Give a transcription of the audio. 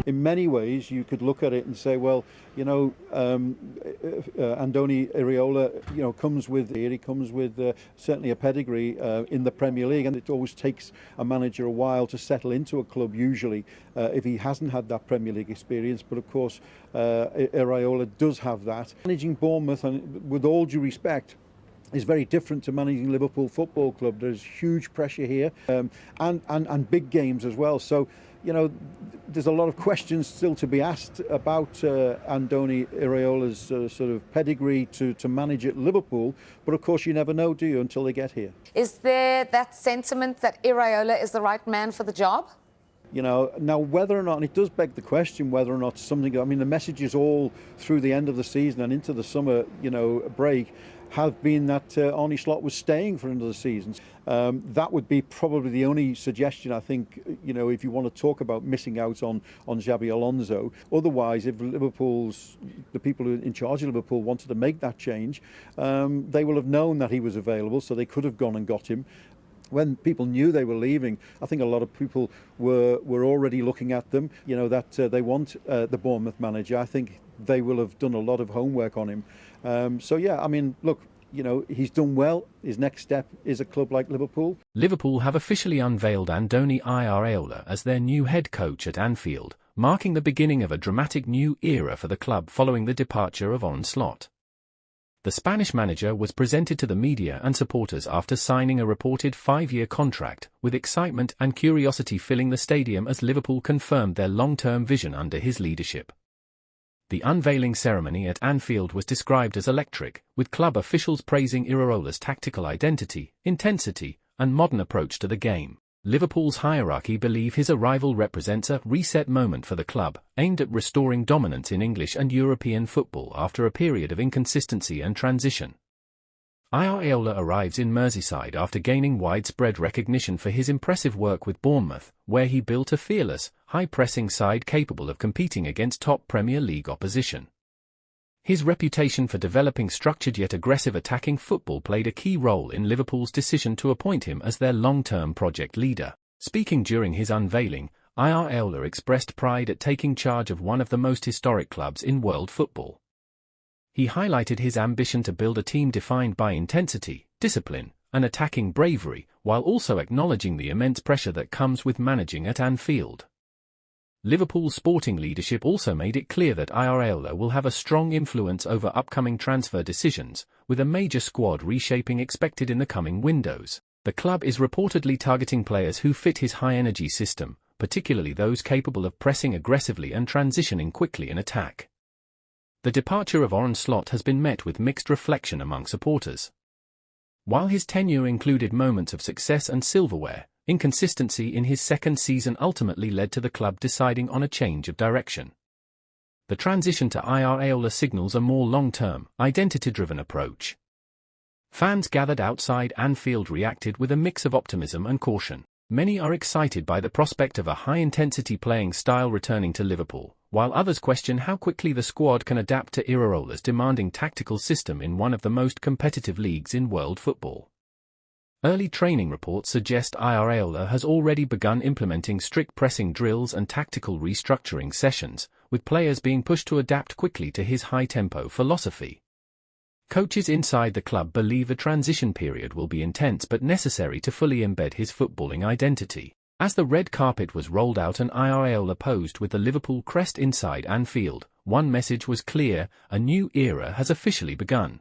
In many ways, you could look at it and say, well, Andoni Iraola, comes with certainly a pedigree in the Premier League, and it always takes a manager a while to settle into a club, usually, if he hasn't had that Premier League experience. But of course, Iraola does have that. Managing Bournemouth, and with all due respect, is very different to managing Liverpool Football Club. There's huge pressure here, and big games as well. So, there's a lot of questions still to be asked about Andoni Iraola's sort of pedigree to manage at Liverpool. But of course, you never know, do you, until they get here. Is there that sentiment that Iraola is the right man for the job? Now whether or not, and it does beg the question whether or not something, I mean, the messages all through the end of the season and into the summer, break, have been that Arne Slot was staying for another season. That would be probably the only suggestion, I think, if you want to talk about missing out on Xabi Alonso. Otherwise, if the people in charge of Liverpool wanted to make that change, they will have known that he was available, so they could have gone and got him. When people knew they were leaving, I think a lot of people were already looking at them, that they want the Bournemouth manager. I think they will have done a lot of homework on him. So, yeah, I mean, look, he's done well. His next step is a club like Liverpool. Liverpool have officially unveiled Andoni Iraola as their new head coach at Anfield, marking the beginning of a dramatic new era for the club following the departure of Arne Slot. The Spanish manager was presented to the media and supporters after signing a reported 5-year contract, with excitement and curiosity filling the stadium as Liverpool confirmed their long-term vision under his leadership. The unveiling ceremony at Anfield was described as electric, with club officials praising Iraola's tactical identity, intensity, and modern approach to the game. Liverpool's hierarchy believe his arrival represents a reset moment for the club, aimed at restoring dominance in English and European football after a period of inconsistency and transition. Iraola arrives in Merseyside after gaining widespread recognition for his impressive work with Bournemouth, where he built a fearless, high-pressing side capable of competing against top Premier League opposition. His reputation for developing structured yet aggressive attacking football played a key role in Liverpool's decision to appoint him as their long-term project leader. Speaking during his unveiling, Iraola expressed pride at taking charge of one of the most historic clubs in world football. He highlighted his ambition to build a team defined by intensity, discipline, and attacking bravery, while also acknowledging the immense pressure that comes with managing at Anfield. Liverpool's sporting leadership also made it clear that Iraola will have a strong influence over upcoming transfer decisions, with a major squad reshaping expected in the coming windows. The club is reportedly targeting players who fit his high-energy system, particularly those capable of pressing aggressively and transitioning quickly in attack. The departure of Arne Slot has been met with mixed reflection among supporters. While his tenure included moments of success and silverware, inconsistency in his second season ultimately led to the club deciding on a change of direction. The transition to Iraola signals a more long-term, identity-driven approach. Fans gathered outside Anfield reacted with a mix of optimism and caution. Many are excited by the prospect of a high-intensity playing style returning to Liverpool, while others question how quickly the squad can adapt to Iraola's demanding tactical system in one of the most competitive leagues in world football. Early training reports suggest Iraola has already begun implementing strict pressing drills and tactical restructuring sessions, with players being pushed to adapt quickly to his high-tempo philosophy. Coaches inside the club believe a transition period will be intense but necessary to fully embed his footballing identity. As the red carpet was rolled out and Iraola posed with the Liverpool crest inside Anfield, one message was clear: a new era has officially begun.